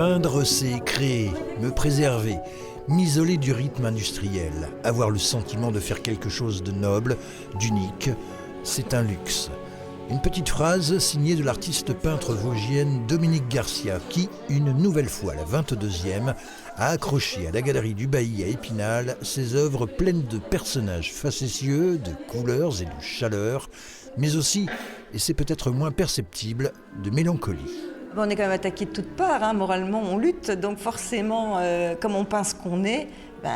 Peindre, c'est créer, me préserver, m'isoler du rythme industriel, avoir le sentiment de faire quelque chose de noble, d'unique, c'est un luxe. Une petite phrase signée de l'artiste peintre vosgienne Dominique Garcia qui, une nouvelle fois, la 22e, a accroché à la galerie du Bailly à Épinal ses œuvres pleines de personnages facétieux, de couleurs et de chaleur, mais aussi, et c'est peut-être moins perceptible, de mélancolie. On est quand même attaqué de toutes parts, hein. Moralement on lutte, donc forcément, comme on peint ce qu'on est,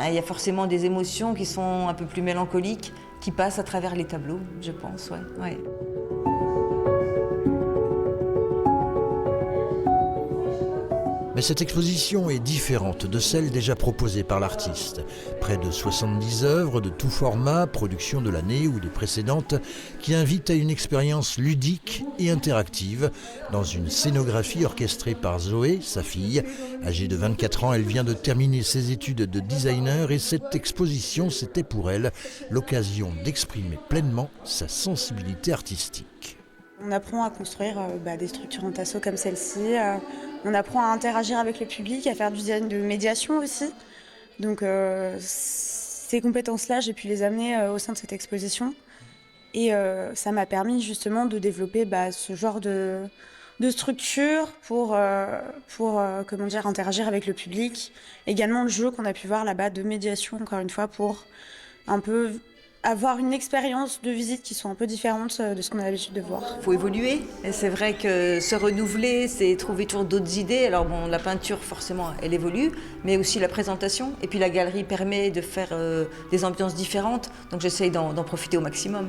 il y a forcément des émotions qui sont un peu plus mélancoliques, qui passent à travers les tableaux, je pense. Ouais. Mais cette exposition est différente de celle déjà proposée par l'artiste. Près de 70 œuvres de tout format, production de l'année ou des précédentes, qui invitent à une expérience ludique et interactive dans une scénographie orchestrée par Zoé, sa fille. Âgée de 24 ans, elle vient de terminer ses études de designer et cette exposition, c'était pour elle l'occasion d'exprimer pleinement sa sensibilité artistique. On apprend à construire des structures en tasseau comme celle-ci. On apprend à interagir avec le public, à faire du design de médiation aussi. Donc ces compétences-là, j'ai pu les amener au sein de cette exposition. Et ça m'a permis justement de développer ce genre de structure pour interagir avec le public. Également le jeu qu'on a pu voir là-bas de médiation, encore une fois, pour un peu avoir une expérience de visite qui sont un peu différentes de ce qu'on a l'habitude de voir. Il faut évoluer, et c'est vrai que se renouveler, c'est trouver toujours d'autres idées. Alors bon, la peinture, forcément, elle évolue, mais aussi la présentation. Et puis la galerie permet de faire des ambiances différentes, donc j'essaye d'en profiter au maximum.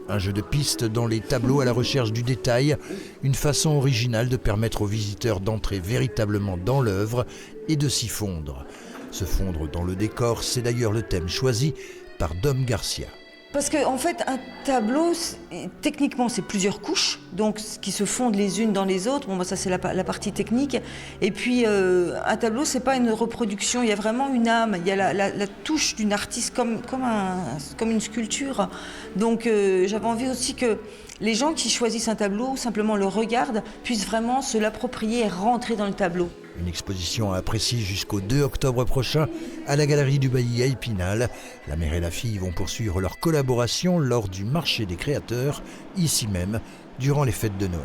Un jeu de pistes dans les tableaux à la recherche du détail, une façon originale de permettre aux visiteurs d'entrer véritablement dans l'œuvre et de s'y fondre. Se fondre dans le décor, c'est d'ailleurs le thème choisi par Dom Garcia. Parce qu'en fait, un tableau, techniquement, c'est plusieurs couches, donc qui se fondent les unes dans les autres. Bon, ça, c'est la partie technique. Et puis, un tableau, c'est pas une reproduction. Il y a vraiment une âme. Il y a la touche d'une artiste comme une sculpture. Donc, j'avais envie aussi que les gens qui choisissent un tableau, ou simplement le regardent, puissent vraiment se l'approprier et rentrer dans le tableau. Une exposition à apprécier jusqu'au 2 octobre prochain à la galerie du Bailly à Épinal. La mère et la fille vont poursuivre leur collaboration lors du marché des créateurs, ici même, durant les fêtes de Noël.